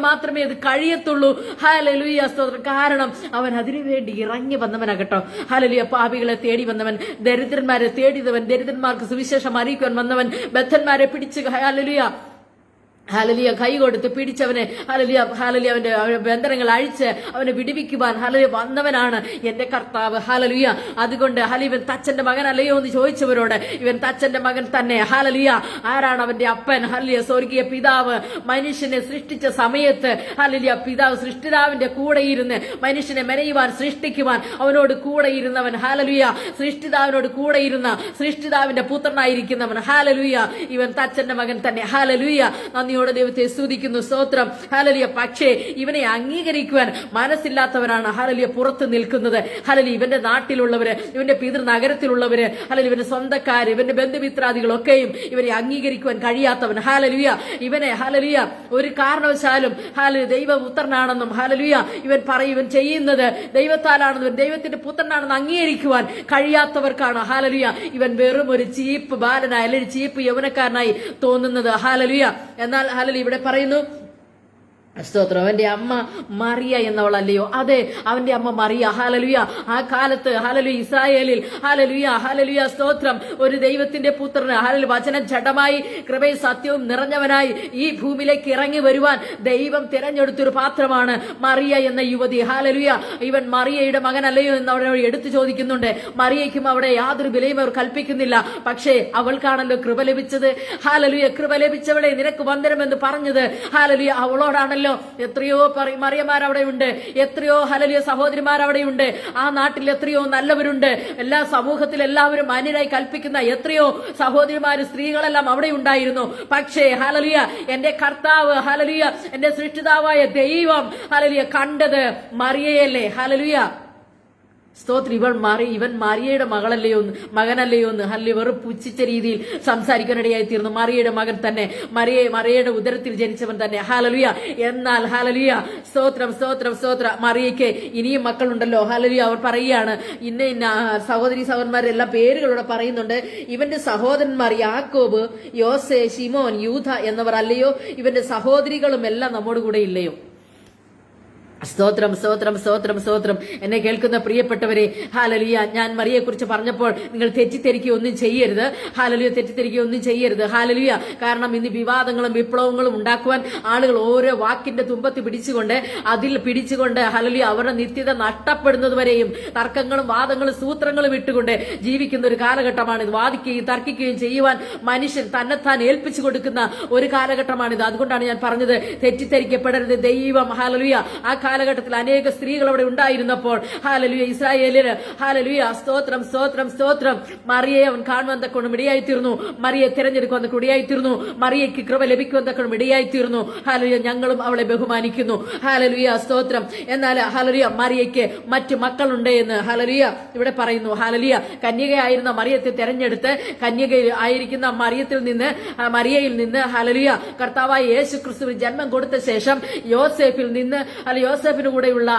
മാത്രമേ അത് കഴിയത്തുള്ളൂ. ഹാലലുയ. സ്തോത്രം. കാരണം അവൻ അതിനുവേണ്ടി ഇറങ്ങി വന്നവനാകട്ടോ. ഹാലലുയ. പാപികളെ തേടി വന്നവൻ, ദരിദ്രന്മാരെ തേടിയവൻ, ദരിദ്രന്മാർക്ക് സുവിശേഷം അറിയിക്കുവാൻ വന്നവൻ, ബദ്ധന്മാരെ പിടിച്ച് ഹാലലുയ ഹല്ലേലൂയ കൈ കൊടുത്ത് പിടിച്ചവനെ ഹല്ലേലൂയ അവന്റെ ബന്ധനങ്ങൾ അഴിച്ച് അവനെ വിടുവിക്കുവാൻ ഹല്ലേലൂയ വന്നവനാണ് എന്റെ കർത്താവ്. ഹല്ലേലൂയ. അതുകൊണ്ട് ഇവൻ തച്ചന്റെ മകനല്ലയോ എന്ന് ചോദിച്ചവരോട് ഇവൻ തച്ചന്റെ മകൻ തന്നെ. ഹല്ലേലൂയ. ആരാണ് അവന്റെ അപ്പൻ? ഹല്ലേലൂയ സ്വർഗീയ പിതാവ്. മനുഷ്യനെ സൃഷ്ടിച്ച സമയത്ത് ഹല്ലേലൂയ പിതാവ് സൃഷ്ടിതാവിന്റെ കൂടെ ഇരുന്ന് മനുഷ്യനെ മെനയുവാൻ, സൃഷ്ടിക്കുവാൻ അവനോട് കൂടെ ഇരുന്നവൻ. ഹല്ലേലൂയ. സൃഷ്ടിതാവിനോട് കൂടെ ഇരുന്ന സൃഷ്ടിതാവിന്റെ പുത്രനായിരിക്കുന്നവൻ. ഹല്ലേലൂയ. ഇവൻ തച്ചന്റെ മകൻ തന്നെ. ഹല്ലേലൂയ. നന്ദിയോടെ ദൈവത്തെ സ്തുതിക്കുന്നു. സ്തോത്രം. ഹല്ലേലൂയ. പക്ഷേ ഇവനെ അംഗീകരിക്കുവാൻ മനസ്സില്ലാത്തവരാണ് ഹല്ലേലൂയ പുറത്ത് നിൽക്കുന്നത്. ഹല്ലേലൂയ. ഇവന്റെ നാട്ടിലുള്ളവര്, ഇവന്റെ പിതൃനഗരത്തിലുള്ളവര്, ഹല്ലേലൂയ ഇവന്റെ സ്വന്തക്കാര്, ഇവന്റെ ബന്ധുമിത്രാദികളൊക്കെയും ഇവനെ അംഗീകരിക്കുവാൻ കഴിയാത്തവൻ. ഹല്ലേലൂയ. ഇവനെ ഹല്ലേലൂയ ഒരു കാരണവശാലും ഹല്ലേലൂയ ദൈവപുത്രനാണെന്നും ഹല്ലേലൂയ ഇവൻ ചെയ്യുന്നത് ദൈവത്താലാണെന്നും ദൈവത്തിന്റെ പുത്രനാണെന്ന് അംഗീകരിക്കുവാൻ കഴിയാത്തവർക്കാണ് ഹല്ലേലൂയ ഇവൻ വെറും ഒരു ചീപ്പ് ബാലനായി അല്ലെങ്കിൽ ചീപ്പ് യൗവനക്കാരനായി തോന്നുന്നത്. ഹല്ലേലൂയ. എന്നാൽ ഹല്ലേലൂയ ഇവിടെ പറയുന്നു സ്തോത്രം. അവന്റെ അമ്മ മറിയ എന്നവളല്ലയോ? അതെ, അവന്റെ അമ്മ മറിയ. ഹല്ലേലൂയ. ആ കാലത്ത് ഹല്ലേലൂയ ഇസ്രായേലിൽ ഹല്ലേലൂയ ഹല്ലേലൂയ സ്തോത്രം ഒരു ദൈവത്തിന്റെ പുത്രന് ഹല്ലേലൂയ വചനം ജഡമായി കൃപയും സത്യവും നിറഞ്ഞവനായി ഈ ഭൂമിയിലേക്ക് ഇറങ്ങി വരുവാൻ ദൈവം തിരഞ്ഞെടുത്തൊരു പാത്രമാണ് മറിയ എന്ന യുവതി. ഹല്ലേലൂയ. ഇവൻ മറിയയുടെ മകനല്ലയോ എന്ന് അവിടെ എടുത്തു ചോദിക്കുന്നുണ്ട്. മറിയയ്ക്കും അവിടെ യാതൊരു വിലയും അവർ കൽപ്പിക്കുന്നില്ല. പക്ഷേ അവൾക്കാണല്ലോ കൃപ ലഭിച്ചത്. ഹല്ലേലൂയ. കൃപ ലഭിച്ചവളെ നിനക്ക് വന്ദനമെന്ന് പറഞ്ഞത് ഹല്ലേലൂയ അവളോടാണല്ലോ. എത്രയോ മറിയമാർ അവിടെ ഉണ്ട്, എത്രയോ ഹല്ലേലൂയ സഹോദരിമാർ അവിടെയുണ്ട്. ആ നാട്ടിൽ എത്രയോ നല്ലവരുണ്ട്. എല്ലാ സമൂഹത്തിൽ എല്ലാവരും മാന്യരായി കൽപ്പിക്കുന്ന എത്രയോ സഹോദരിമാര് സ്ത്രീകളെല്ലാം അവിടെ ഉണ്ടായിരുന്നു. പക്ഷേ ഹല്ലേലൂയ എന്റെ കർത്താവ് ഹല്ലേലൂയ എന്റെ സൃഷ്ടിതാവായ ദൈവം ഹല്ലേലൂയ കണ്ടത് മറിയയല്ലേ. ഹല്ലേലൂയ സ്തോത്രം. ഇവൻ മറിയയുടെ മകനല്ലയോ എന്ന് ഹല്ലേലൂയ വെറും പുച്ഛിച്ച രീതിയിൽ സംസാരിക്കാനിടയായി തീർന്നു. മറിയയുടെ മകൻ തന്നെ, മറിയയുടെ ഉദരത്തിൽ ജനിച്ചവൻ തന്നെ. ഹല്ലേലൂയ. എന്നാൽ ഹല്ലേലൂയ സ്തോത്രം സ്തോത്രം സ്തോത്രം മറിയയ്ക്ക് ഇനിയും മക്കളുണ്ടല്ലോ. ഹല്ലേലൂയ. അവർ പറയുകയാണ് ഇന്ന സഹോദരന്മാരെല്ലാം പേരുകളോടെ പറയുന്നുണ്ട്. ഇവന്റെ സഹോദരന്മാർ യാക്കോബ്, യോസെ, ശിമോൻ, യൂദ എന്നവർ അല്ലയോ? ഇവന്റെ സഹോദരികളും എല്ലാം നമ്മോട് കൂടെ ഇല്ലയോ? സ്തോത്രം സ്തോത്രം സ്തോത്രം സ്തോത്രം. എന്നെ കേൾക്കുന്ന പ്രിയപ്പെട്ടവരെ, ഹല്ലേലൂയ ഞാൻ മറിയെ കുറിച്ച് പറഞ്ഞപ്പോൾ നിങ്ങൾ തെറ്റിദ്ധരിക്കുകയൊന്നും ചെയ്യരുത്. ഹല്ലേലൂയ തെറ്റിദ്ധരിക്കുകയൊന്നും ചെയ്യരുത്. ഹല്ലേലൂയ. കാരണം ഇന്ന് വിവാദങ്ങളും വിപ്ലവങ്ങളും ഉണ്ടാക്കുവാൻ ആളുകൾ ഓരോ വാക്കിന്റെ തുമ്പത്ത് പിടിച്ചുകൊണ്ട് ഹല്ലേലൂയ അവരുടെ നിത്യത നഷ്ടപ്പെടുന്നതുവരെയും തർക്കങ്ങളും വാദങ്ങളും സൂത്രങ്ങളും ഇട്ടുകൊണ്ട് ജീവിക്കുന്ന ഒരു കാലഘട്ടമാണിത്. വാദിക്കുകയും തർക്കിക്കുകയും ചെയ്യുവാൻ മനുഷ്യൻ തന്നെത്താൻ ഏൽപ്പിച്ചു കൊടുക്കുന്ന ഒരു കാലഘട്ടമാണിത്. അതുകൊണ്ടാണ് ഞാൻ പറഞ്ഞത് തെറ്റിദ്ധരിക്കപ്പെടരുത്. ദൈവം ഹല്ലേലൂയ ആ കാലഘട്ടത്തിൽ അനേക സ്ത്രീകൾ അവിടെ ഉണ്ടായിരുന്നപ്പോൾ ഹല്ലേലൂയ ഇസ്രായേലിന് ഹല്ലേലൂയ സ്തോത്രം സ്തോത്രം സ്തോത്രം മറിയയെ അവൻ കാണുവാൻ തക്കോണം ഇടയായിത്തീർന്നു. മറിയെ തിരഞ്ഞെടുക്കുവാൻ തക്ക ഇടയായിത്തീർന്നു. മറിയയ്ക്ക് കൃപ ലഭിക്കുവാൻ തക്കോണം ഇടയായിത്തീർന്നു. ഹല്ലേലൂയ ഞങ്ങളും അവളെ ബഹുമാനിക്കുന്നു. ഹല്ലേലൂയ സ്തോത്രം. എന്നാൽ ഹല്ലേലൂയ മറിയയ്ക്ക് മറ്റു മക്കളുണ്ട് എന്ന് ഹല്ലേലൂയ ഇവിടെ പറയുന്നു. ഹല്ലേലൂയ കന്യകയായിരുന്ന മറിയത്തെ തെരഞ്ഞെടുത്ത് കന്യക ആയിരിക്കുന്ന മറിയയിൽ നിന്ന് ഹല്ലേലൂയ കർത്താവായ യേശു ക്രിസ്തുവിന് ജന്മം കൊടുത്ത ശേഷം യോസേഫിന് കൂടെയുള്ള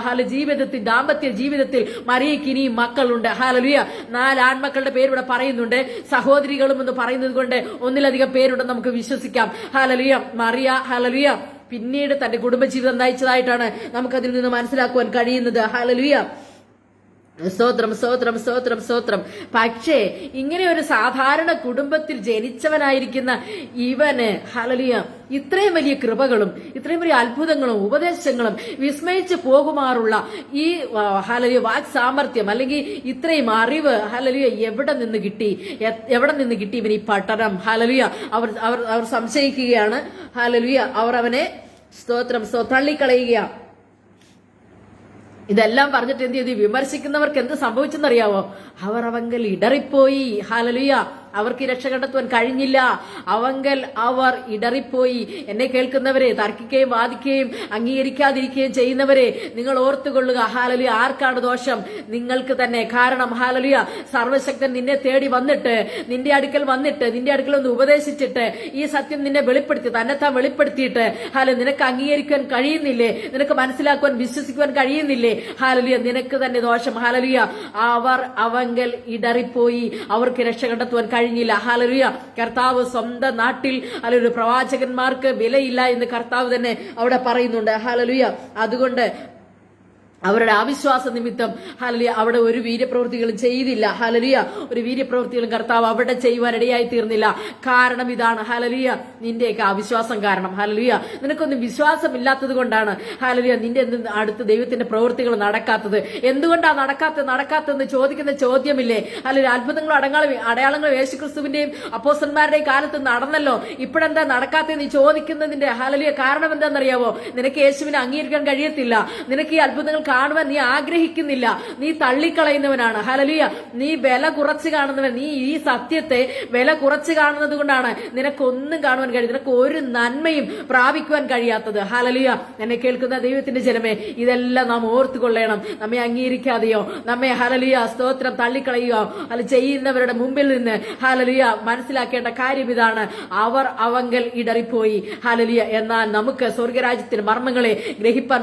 ദാമ്പത്യ ജീവിതത്തിൽ മറിയയ്ക്ക് ഇനിയും മക്കളുണ്ട്. ഹല്ലേലൂയ 4 ആൺമക്കളുടെ പേര് ഇവിടെ പറയുന്നുണ്ട്. സഹോദരികളും എന്ന് പറയുന്നത് കൊണ്ട് ഒന്നിലധികം പേരുണ്ടെന്ന് നമുക്ക് വിശ്വസിക്കാം. ഹല്ലേലൂയ മറിയ ഹല്ലേലൂയ പിന്നീട് തന്റെ കുടുംബജീവിതം നയിച്ചതായിട്ടാണ് നമുക്കതിൽ നിന്ന് മനസ്സിലാക്കുവാൻ കഴിയുന്നത്. ഹല്ലേലൂയ സ്തോത്രം സ്തോത്രം സ്തോത്രം സ്തോത്രം. പക്ഷേ ഇങ്ങനെ ഒരു സാധാരണ കുടുംബത്തിൽ ജനിച്ചവനായിരിക്കുന്ന ഇവന് ഹല്ലേലൂയ ഇത്രയും വലിയ കൃപകളും ഇത്രയും വലിയ അത്ഭുതങ്ങളും ഉപദേശങ്ങളും വിസ്മയിച്ചു പോകുമാറുള്ള ഈ ഹല്ലേലൂയ വാക് സാമർത്ഥ്യം അല്ലെങ്കിൽ ഇത്രയും അറിവ് ഹല്ലേലൂയ എവിടെ നിന്ന് കിട്ടി ഇവന് ഈ പഠനം? ഹല്ലേലൂയ അവർ സംശയിക്കുകയാണ്. ഹല്ലേലൂയ അവർ അവനെ സ്തോത്രം തള്ളിക്കളയുകയാണ്. ഇതെല്ലാം പറഞ്ഞിട്ട് എന്ത് ചെയ്തു? വിമർശിക്കുന്നവർക്ക് എന്ത് സംഭവിച്ചെന്നറിയാവോ? അവങ്കൽ ഇടറിപ്പോയി. ഹല്ലേലൂയ അവർക്ക് രക്ഷ കണ്ടെത്തുവാൻ കഴിഞ്ഞില്ല. അവർ ഇടറിപ്പോയി. എന്നെ കേൾക്കുന്നവരെ, തർക്കിക്കുകയും വാദിക്കുകയും അംഗീകരിക്കാതിരിക്കുകയും ചെയ്യുന്നവരെ നിങ്ങൾ ഓർത്തുകൊള്ളുക. ഹല്ലേലൂയ ആർക്കാണ് ദോഷം? നിങ്ങൾക്ക് തന്നെ. കാരണം ഹല്ലേലൂയ സർവശക്തൻ നിന്നെ തേടി വന്നിട്ട് നിന്റെ അടുക്കൽ ഒന്ന് ഉപദേശിച്ചിട്ട് ഈ സത്യം നിന്നെ തന്നെത്താൻ വെളിപ്പെടുത്തിയിട്ട് ഹല്ലേലൂയ നിനക്ക് അംഗീകരിക്കാൻ കഴിയുന്നില്ലേ? നിനക്ക് മനസ്സിലാക്കുവാൻ വിശ്വസിക്കുവാൻ കഴിയുന്നില്ലേ? ഹല്ലേലൂയ നിനക്ക് തന്നെ ദോഷം. ഹല്ലേലൂയ അവങ്കൽ ഇടറിപ്പോയി. അവർക്ക് രക്ഷ കണ്ടെത്തുവാൻ കഴിഞ്ഞില്ല. ഹല്ലേലൂയ കർത്താവ് സ്വന്തം നാട്ടിൽ അല്ലെങ്കിൽ പ്രവാചകന്മാർക്ക് വിലയില്ല എന്ന് കർത്താവ് തന്നെ അവിടെ പറയുന്നുണ്ട്. ഹല്ലേലൂയ അതുകൊണ്ട് അവരുടെ അവിശ്വാസ നിമിത്തം ഹല്ലേലൂയ അവിടെ ഒരു വീര്യപ്രവൃത്തികളും ചെയ്തില്ല. ഹല്ലേലൂയ ഒരു വീര്യപ്രവൃത്തികളും കർത്താവ് അവിടെ ചെയ്യുവാൻ ഇടയായി തീർന്നില്ല. കാരണം ഇതാണ് ഹല്ലേലൂയ നിന്റെയൊക്കെ അവിശ്വാസം കാരണം. ഹല്ലേലൂയ നിനക്കൊന്നും വിശ്വാസമില്ലാത്തത് കൊണ്ടാണ് ഹല്ലേലൂയ നിന്റെ അടുത്ത് ദൈവത്തിന്റെ പ്രവൃത്തികൾ നടക്കാത്തത്. എന്തുകൊണ്ടാണ് നടക്കാത്തതെന്ന് ചോദിക്കുന്ന ചോദ്യമില്ലേ? ഹല്ലേലൂയ അത്ഭുതങ്ങളും അടയാളങ്ങളും യേശുക്രിസ്തുവിന്റെയും അപ്പോസ്തലന്മാരുടെയും കാലത്ത് നടന്നല്ലോ. ഇപ്പോഴെന്താ നടക്കാത്തതെന്ന് ചോദിക്കുന്നതിന്റെ ഹല്ലേലൂയ കാരണം എന്താണെന്നറിയാവോ? നിനക്ക് യേശുവിനെ അംഗീകരിക്കാൻ കഴിയത്തില്ല. നിനക്ക് ഈ അത്ഭുതങ്ങൾ കാണുവാൻ നീ ആഗ്രഹിക്കുന്നില്ല. നീ തള്ളിക്കളയുന്നവനാണ്. ഹല്ലേലൂയ നീ വില കുറച്ച് കാണുന്നവൻ. നീ ഈ സത്യത്തെ വില കുറച്ച് കാണുന്നത് കൊണ്ടാണ് നിനക്കൊന്നും കാണുവാൻ കഴിയും, നിനക്ക് ഒരു നന്മയും പ്രാപിക്കുവാൻ കഴിയാത്തത്. ഹല്ലേലൂയ എന്നെ കേൾക്കുന്ന ദൈവത്തിന്റെ ജനമേ, ഇതെല്ലാം നാം ഓർത്തുകൊള്ളണം. നമ്മെ അംഗീകരിക്കാതെയോ നമ്മെ ഹല്ലേലൂയ സ്തോത്രം തള്ളിക്കളയുകയോ അല്ല ചെയ്യുന്നവരുടെ മുമ്പിൽ നിന്ന് ഹല്ലേലൂയ മനസ്സിലാക്കേണ്ട കാര്യം ഇതാണ്. അവങ്കൽ ഇടറിപ്പോയി. ഹല്ലേലൂയ എന്നാൽ നമുക്ക് സ്വർഗരാജ്യത്തിന്റെ മർമ്മങ്ങളെ ഗ്രഹിപ്പാൻ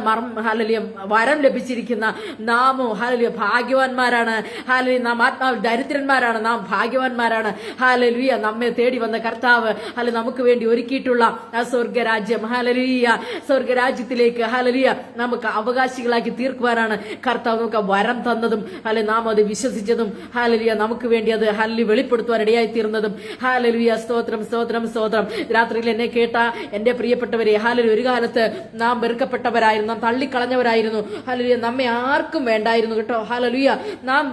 ഹല്ലേലൂയ വരം ലഭിച്ചിരിക്കുന്ന നാമോ ഹല്ലേലൂയ ഭാഗ്യവാന്മാരാണ്. ഹല്ലേലൂയ നാം ആത്മാവിൽ ദരിദ്രന്മാരാണ്, നാം ഭാഗ്യവാന്മാരാണ്. ഹല്ലേലൂയ നമ്മെ തേടി വന്ന കർത്താവ് ഹല്ലേലൂയ നമുക്ക് വേണ്ടി ഒരുക്കിയിട്ടുള്ള ആ സ്വർഗരാജ്യം, ഹല്ലേലൂയ സ്വർഗരാജ്യത്തിലേക്ക് ഹല്ലേലൂയ നമുക്ക് അവകാശികളാക്കി തീർക്കുവാനാണ് കർത്താവ് നമുക്ക് വരം തന്നതും ഹല്ലേലൂയ നാം അത് വിശ്വസിച്ചതും ഹല്ലേലൂയ നമുക്ക് വേണ്ടി അത് ഹല്ലേലൂയ വെളിപ്പെടുത്തുവാൻ ഇടയായി തീർന്നതും. ഹല്ലേലൂയ സ്തോത്രം സ്തോത്രം സ്തോത്രം. രാത്രിയിൽ എന്നെ കേട്ട എന്റെ പ്രിയപ്പെട്ടവരെ, ഹല്ലേലൂയ ഒരു കാലത്ത് നാം വെറുക്കപ്പെട്ടവരായിരുന്നു, നാം തള്ളിക്കളഞ്ഞവരായിരുന്നു. ഹല്ലേലൂയ നമ്മെ ആർക്കും വേണ്ടായിരുന്നു കേട്ടോ. ഹല്ലേലൂയ നാം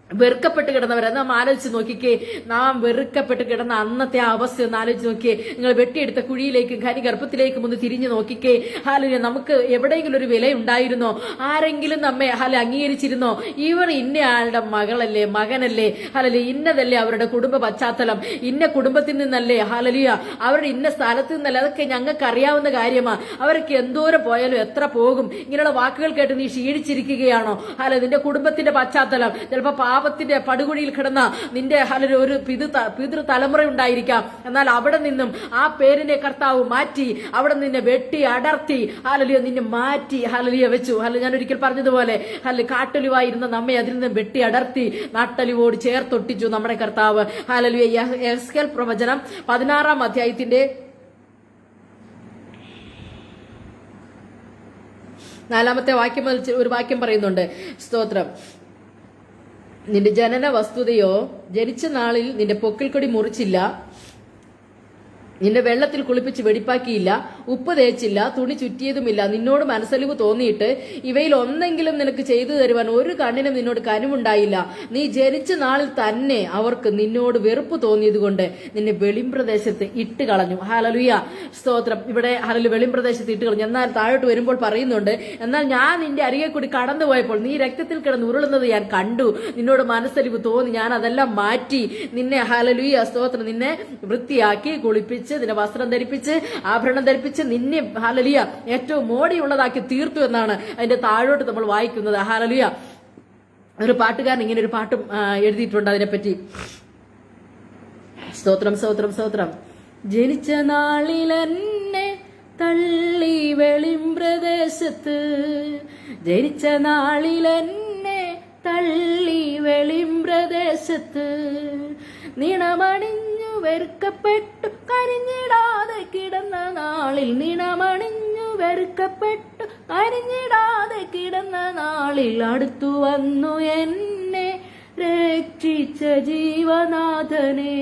വെറുക്കപ്പെട്ട് കിടന്നവരെ നാം ആലോചിച്ച് നോക്കിക്കേ. നാം വെറുക്കപ്പെട്ട് കിടന്ന അന്നത്തെ ആ അവസ്ഥ ഒന്ന് ആലോചിച്ച് നോക്കിയേ. നിങ്ങൾ വെട്ടിയെടുത്ത കുഴിയിലേക്കും ഗർഭത്തിലേക്കും ഒന്ന് തിരിഞ്ഞു നോക്കിക്കേ. ഹല്ലേലൂയ നമുക്ക് എവിടെയെങ്കിലും ഒരു വില ഉണ്ടായിരുന്നോ? ആരെങ്കിലും നമ്മെ അംഗീകരിച്ചിരുന്നോ? ഇവർ ഇന്നയാളുടെ മകളല്ലേ, മകനല്ലേ, ഹല്ലേലൂയ ഇന്നതല്ലേ അവരുടെ കുടുംബ പശ്ചാത്തലം, ഇന്ന കുടുംബത്തിൽ നിന്നല്ലേ, ഹല്ലേലൂയ അവരുടെ ഇന്ന സ്ഥലത്ത് നിന്നല്ലേ, അതൊക്കെ ഞങ്ങൾക്ക് അറിയാവുന്ന കാര്യമാണ്. അവർക്ക് എന്തോരം പോയാലും എത്ര പോകും? ഇങ്ങനെയുള്ള വാക്കുകൾ കേട്ട് നീ ക്ഷീണിച്ചിരിക്കുകയാണോ? ഹല്ലേലൂയ നിന്റെ കുടുംബത്തിന്റെ പശ്ചാത്തലം ചിലപ്പോ പാപത്തിന്റെ പടുകുഴിയിൽ കിടന്ന നിന്റെ ഹല്ലേലൂയ ഒരു പിതൃ തലമുറ ഉണ്ടായിരിക്കാം. എന്നാൽ അവിടെ നിന്നും ആ പേരിനെ കർത്താവ് മാറ്റി, അവിടെ നിന്നെ വെട്ടി അടർത്തി ഹല്ലേലൂയ നിന്നെ മാറ്റി ഹല്ലേലൂയ വെച്ചു. ഹല്ലേലൂയ ഞാൻ ഒരിക്കൽ പറഞ്ഞതുപോലെ ഹല്ലേലൂയ കാട്ടൊലിവായിരുന്ന നമ്മെ അതിൽ നിന്ന് വെട്ടി അടർത്തി നാട്ടലിവോട് ചേർത്തൊട്ടിച്ചു നമ്മുടെ കർത്താവ്. ഹല്ലേലൂയ യെഹെസ്കേൽ പ്രവചനം 16-ാം അധ്യായത്തിന്റെ 4-ാമത്തെ വാക്യം ഒരു വാക്യം പറയുന്നുണ്ട്. സ്തോത്രം. നിന്റെ ജനന വസ്തുതയോ, ജനിച്ച നാളിൽ നിന്റെ പൊക്കിൾക്കൊടി മുറിച്ചില്ല, നിന്നെ വെള്ളത്തിൽ കുളിപ്പിച്ച് വെടിപ്പാക്കിയില്ല, ഉപ്പ് തേച്ചില്ല, തുണി ചുറ്റിയതുമില്ല, നിന്നോട് മനസ്സലിവ് തോന്നിയിട്ട് ഇവയിൽ ഒന്നെങ്കിലും നിനക്ക് ചെയ്തു തരുവാൻ ഒരു കണ്ണിനും നിന്നോട് കനിവുണ്ടായില്ല. നീ ജനിച്ച നാളിൽ തന്നെ അവർക്ക് നിന്നോട് വെറുപ്പ് തോന്നിയതുകൊണ്ട് നിന്നെ വെളിമ്പ്രദേശത്ത് ഇട്ട് കളഞ്ഞു. ഹല്ലേലൂയ സ്തോത്രം. ഇവിടെ ഹല്ലേലൂയ വെളിമ്പ്രദേശത്ത് ഇട്ട് കളഞ്ഞു. എന്നാൽ താഴോട്ട് വരുമ്പോൾ പറയുന്നുണ്ട്, എന്നാൽ ഞാൻ നിന്റെ അരികെ കൂടി കടന്നുപോയപ്പോൾ നീ രക്തത്തിൽ കിടന്ന് ഉരുളുന്നത് ഞാൻ കണ്ടു, നിന്നോട് മനസ്സലിവ് തോന്നി, ഞാൻ അതെല്ലാം മാറ്റി നിന്നെ ഹല്ലേലൂയ സ്തോത്രം നിന്നെ വൃത്തിയാക്കി കുളിപ്പിച്ച് നിന്നെ വസ്ത്രം ധരിപ്പിച്ച് ആഭരണം ധരിപ്പിച്ച് നിന്നെ ഹല്ലേലൂയ ഏറ്റവും മോടിയുള്ളതാക്കി തീർത്തു എന്നാണ് അതിന്റെ താഴോട്ട് നമ്മൾ വായിക്കുന്നത്. ഹല്ലേലൂയ ഒരു പാട്ടുകാരൻ ഇങ്ങനെ ഒരു പാട്ടും എഴുതിയിട്ടുണ്ട് അതിനെപ്പറ്റി. സ്തോത്രം സ്തോത്രം സ്തോത്രം. ജനിച്ച നാളിലെന്നെ തള്ളി വെളിമ്പ്രദേശത്ത്, ജനിച്ച നാളിലെന്നെ തള്ളി വെളിമ്പ്രദേശത്ത്, നിണമണിഞ്ഞു വെറുക്കപ്പെട്ടു കരിഞ്ഞിടാതെ കിടന്ന നാളിൽ, നിണമണിഞ്ഞു വെറുക്കപ്പെട്ടു കരിഞ്ഞിടാതെ കിടന്ന നാളിൽ അടുത്തു വന്നു എന്നെ രക്ഷിച്ച ജീവനാഥനെ,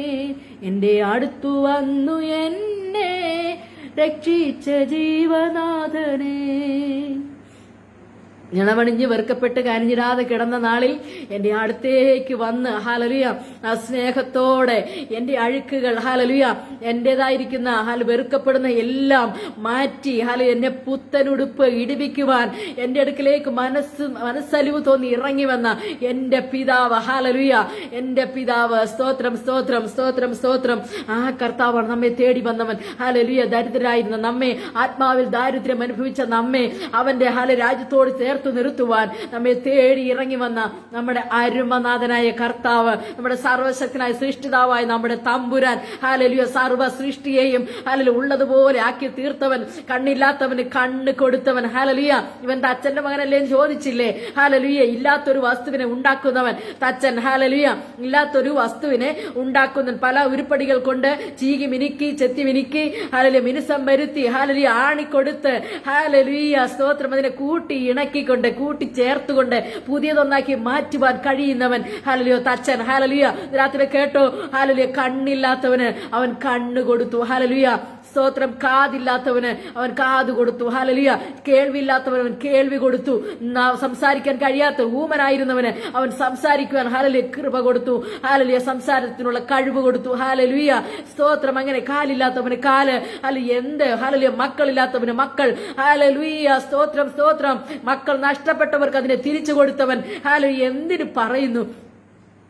എന്റെ അടുത്തു വന്നു എന്നെ രക്ഷിച്ച ജീവനാഥനെ. ഞണമണിഞ്ഞ് വെറുക്കപ്പെട്ട് കരഞ്ഞിടാതെ കിടന്ന നാളിൽ എന്റെ അടുത്തേക്ക് വന്ന് ഹല്ലേലൂയ ആ സ്നേഹത്തോടെ എന്റെ അഴുക്കുകൾ ഹല്ലേലൂയ എന്റേതായിരിക്കുന്ന വെറുക്കപ്പെടുന്ന എല്ലാം മാറ്റി ഹല്ലേലൂയ എന്നെ പുത്തനുടുപ്പ് ഇടിപ്പിക്കുവാൻ എന്റെ അടുക്കിലേക്ക് മനസ്സലിവ് തോന്നി ഇറങ്ങി വന്ന എന്റെ പിതാവ് ഹല്ലേലൂയ എന്റെ പിതാവ്. സ്തോത്രം സ്തോത്രം സ്തോത്രം സ്തോത്രം. ആ കർത്താവാണ് നമ്മെ തേടി വന്നവൻ. ഹല്ലേലൂയ ദരിദ്രരായിരുന്ന നമ്മെ, ആത്മാവിൽ ദാരിദ്ര്യം അനുഭവിച്ച നമ്മെ അവന്റെ രാജ്യത്തോട് ചേർത്ത് നിർത്തുവാൻ നമ്മെ തേടി ഇറങ്ങി വന്ന നമ്മുടെ അരുമനാഥനായ കർത്താവ്, നമ്മുടെ സർവശക്തനായ സൃഷ്ടിതാവായ നമ്മുടെ തമ്പുരാൻ ഹല്ലേലൂയ സർവ്വ സൃഷ്ടിയെയും ഹല്ലേലൂയ ഉള്ളതുപോലെ ആക്കി തീർത്തവൻ, കണ്ണില്ലാത്തവന് കണ്ണ് കൊടുത്തവൻ. ഹല്ലേലൂയ ഇവന്റെ അച്ഛന്റെ മകനല്ലേ ചോദിച്ചില്ലേ? ഹല്ലേലൂയ ഇല്ലാത്തൊരു വസ്തുവിനെ ഉണ്ടാക്കുന്നവൻ തച്ചൻ. ഹല്ലേലൂയ ഇല്ലാത്തൊരു വസ്തുവിനെ ഉണ്ടാക്കുന്നവൻ. പല ഉരുപ്പടികൾ കൊണ്ട് ചീകി മിനുക്കി ചെത്തി മിനുക്കി ഹല്ലേലൂയ മിനുസം വരുത്തി ഹല്ലേലൂയ ആണിക്കൊടുത്ത് ഹല്ലേലൂയ സ്തോത്രം അതിനെ കൂട്ടി ഇണക്കിക്കൊണ്ട് കൂട്ടിച്ചേർത്തുകൊണ്ട് പുതിയതൊന്നാക്കി മാറ്റുവാൻ കഴിയുന്നവൻ ഹല്ലേലൂയ തച്ചൻ. ഹല്ലേലൂയ രാത്രി കേട്ടോ, ഹല്ലേലൂയ കണ്ണില്ലാത്തവന് അവൻ കണ്ണ് കൊടുത്തു. ഹല്ലേലൂയ സ്തോത്രം. കാതില്ലാത്തവന് അവൻ കാത് കൊടുത്തു. ഹല്ലേലൂയ കേൾവിയില്ലാത്തവന് അവൻ കേൾവി കൊടുത്തു. സംസാരിക്കാൻ കഴിയാത്ത ഊമനായിരുന്നവന് അവൻ സംസാരിക്കുവാൻ ഹല്ലേലൂയ കൃപ കൊടുത്തു. ഹല്ലേലൂയ സംസാരത്തിനുള്ള കഴിവ് കൊടുത്തു. ഹല്ലേലൂയ സ്തോത്രം. അങ്ങനെ കാലില്ലാത്തവന് കാല്, ഹല്ലേലൂയ എന്ത് ഹല്ലേലൂയ മക്കളില്ലാത്തവന് മക്കൾ. ഹല്ലേലൂയ സ്തോത്രം സ്തോത്രം. മക്കൾ നഷ്ടപ്പെട്ടവർക്ക് അതിനെ തിരിച്ചു കൊടുത്തവൻ. ഹല്ലേലൂയ എന്തിനു പറയുന്നു?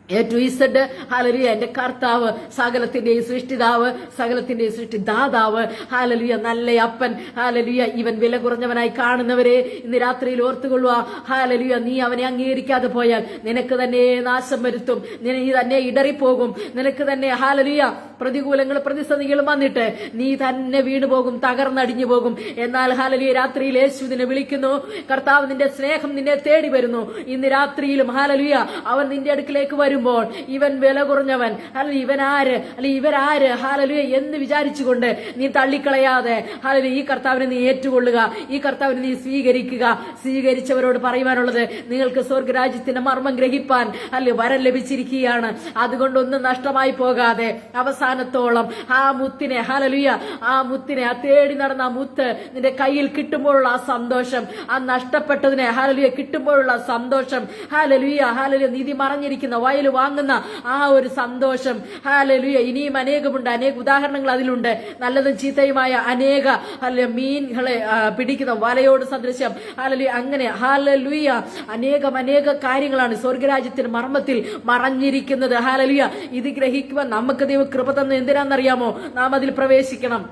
ഹല്ലേലൂയ എന്റെ കർത്താവ് സകലത്തിന്റെയും സൃഷ്ടിതാവ്, സകലത്തിന്റെയും സൃഷ്ടിദാതാവ്. ഹല്ലേലൂയ നല്ല അപ്പൻ. ഹല്ലേലൂയ ഇവൻ വില കുറഞ്ഞവനായി കാണുന്നവരെ ഇന്ന് രാത്രിയിൽ ഓർത്തുകൊള്ളുക. ഹല്ലേലൂയ നീ അവനെ അംഗീകരിക്കാതെ പോയാൽ നിനക്ക് തന്നെ നാശം വരുത്തും, നീ തന്നെ ഇടറിപ്പോകും, നിനക്ക് തന്നെ ഹല്ലേലൂയ പ്രതികൂലങ്ങൾ പ്രതിസന്ധികളും വന്നിട്ട് നീ തന്നെ വീണുപോകും, തകർന്നടിഞ്ഞു പോകും. എന്നാൽ ഹല്ലേലൂയ രാത്രിയിൽ യേശു നിന്നെ വിളിക്കുന്നു. കർത്താവ് നിന്റെ സ്നേഹം നിന്നെ തേടി വരുന്നു. ഇന്ന് രാത്രിയിലും ഹല്ലേലൂയ അവൻ നിന്റെ അടുക്കിലേക്ക് വരുമ്പോൾ ഇവൻ വില കുറഞ്ഞവൻ, അല്ലെങ്കിൽ ഇവനാര്, അല്ലെങ്കിൽ ഇവരാര് ഹല്ലേലൂയ എന്ന് വിചാരിച്ചുകൊണ്ട് നീ തള്ളിക്കളയാതെ ഹല്ലേലൂയ ഈ കർത്താവിനെ നീ ഏറ്റുകൊള്ളുക, ഈ കർത്താവിനെ നീ സ്വീകരിക്കുക. സ്വീകരിച്ചവരോട് പറയുവാനുള്ളത്, നിങ്ങൾക്ക് സ്വർഗരാജ്യത്തിന്റെ മർമ്മം ഗ്രഹിപ്പാൻ അല്ലെ വരം ലഭിച്ചിരിക്കുകയാണ്. അതുകൊണ്ടൊന്നും നഷ്ടമായി പോകാതെ അവസാനത്തോളം ആ മുത്തിനെ ഹല്ലേലൂയ ആ മുത്തിനെ, ആ തേടി നടന്ന ആ മുത്ത് നിന്റെ കയ്യിൽ കിട്ടുമ്പോഴുള്ള ആ സന്തോഷം, ആ നഷ്ടപ്പെട്ടതിനെ ഹല്ലേലൂയ കിട്ടുമ്പോഴുള്ള സന്തോഷം, ഹല്ലേലൂയ ഹല്ലേലൂയ നിധി മറഞ്ഞിരിക്കുന്ന വയൽ വാങ്ങുന്ന ആ ഒരു സന്തോഷം, ഹല്ലേലൂയ ഇനിയും അനേകമുണ്ട്. അനേക ഉദാഹരണങ്ങൾ അതിലുണ്ട്. നല്ലതും ചീത്തയുമായ അനേക മീനുകളെ പിടിക്കുന്ന വലയോട് സദൃശ്യം ഹല്ലേലൂയ. അങ്ങനെ ഹല്ലേലൂയ അനേക കാര്യങ്ങളാണ് സ്വർഗരാജ്യത്തിന്റെ മർമ്മത്തിൽ മറഞ്ഞിരിക്കുന്നത്. ഹല്ലേലൂയ ഇത് ഗ്രഹിക്കുവാൻ നമുക്ക് ദൈവം കൃപ തന്ന എന്തിനാണെന്നറിയാമോ? നാം അതിൽ പ്രവേശിക്കണം,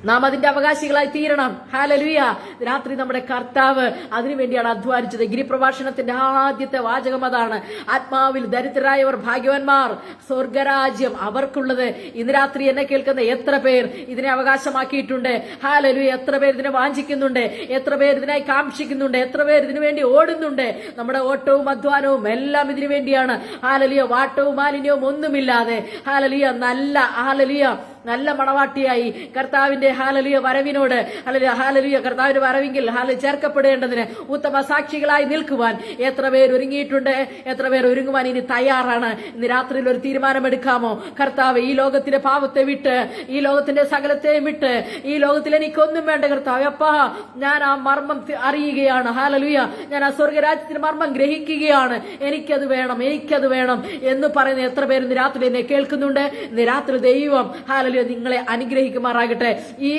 നാം അതിന്റെ അവകാശികളായി തീരണം. ഹല്ലേലൂയ രാത്രി നമ്മുടെ കർത്താവ് അതിനുവേണ്ടിയാണ് അധ്വാനിച്ചത്. ഗിരിപ്രഭാഷണത്തിന്റെ ആദ്യത്തെ വാചകം അതാണ്, ആത്മാവിൽ ദരിദ്രരായവർ ഭാഗ്യവാന്മാർ, സ്വർഗരാജ്യം അവർക്കുള്ളത്. ഇന്ന് രാത്രി എന്നെ കേൾക്കുന്ന എത്ര പേർ ഇതിനെ അവകാശമാക്കിയിട്ടുണ്ട്? ഹല്ലേലൂയ എത്ര പേർ ഇതിനെ വാഞ്ചിക്കുന്നുണ്ട്? എത്ര പേർ ഇതിനായി കാക്ഷിക്കുന്നുണ്ട്? എത്ര പേർ ഇതിനു വേണ്ടി ഓടുന്നുണ്ട്? നമ്മുടെ ഓട്ടവും അധ്വാനവും എല്ലാം ഇതിനു വേണ്ടിയാണ്. ഹല്ലേലൂയ വാട്ടവും മാലിന്യവും ഒന്നുമില്ലാതെ ഹല്ലേലൂയ നല്ല മണവാട്ടിയായി കർത്താവിന്റെ ഹല്ലേലൂയ വരവിനോട് ഹല്ലേലൂയ കർത്താവിന്റെ വരവിങ്കിൽ ചേർക്കപ്പെടേണ്ടതിന് ഉത്തമ സാക്ഷികളായി നിൽക്കുവാൻ എത്ര പേർ ഒരുങ്ങിയിട്ടുണ്ട്? എത്ര പേർ ഒരുങ്ങുവാൻ ഇനി തയ്യാറാണ്? ഇന്ന് രാത്രിയിൽ ഒരു തീരുമാനമെടുക്കാമോ? കർത്താവ് ഈ ലോകത്തിലെ പാപത്തെ വിട്ട്, ഈ ലോകത്തിന്റെ സകലത്തെയും വിട്ട്, ഈ ലോകത്തിൽ എനിക്കൊന്നും വേണ്ട കർത്താവ്, അപ്പാ ഞാൻ ആ മർമ്മം അറിയുകയാണ്. ഹല്ലേലൂയ ഞാൻ ആ സ്വർഗരാജ്യത്തിന്റെ മർമ്മം ഗ്രഹിക്കുകയാണ്. എനിക്കത് വേണം എന്ന് പറയുന്ന എത്ര പേര് ഇന്ന് രാത്രി എന്നെ കേൾക്കുന്നുണ്ട്? ഇന്ന് രാത്രി ദൈവം ഹല്ലേലൂയ നിങ്ങളെ അനുഗ്രഹിക്കുമാറാകട്ടെ. ഈ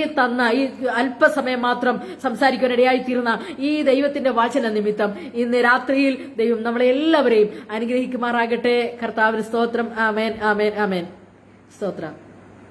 അല്പസമയം മാത്രം സംസാരിക്കാനിടയായി തീർന്ന ഈ ദൈവത്തിന്റെ വാചന നിമിത്തം ഇന്ന് രാത്രിയിൽ ദൈവം നമ്മളെ എല്ലാവരെയും അനുഗ്രഹിക്കുമാറാകട്ടെ. കർത്താവിന് സ്തോത്രം. ആമേൻ ആമേൻ ആമേൻ. സ്തോത്രം.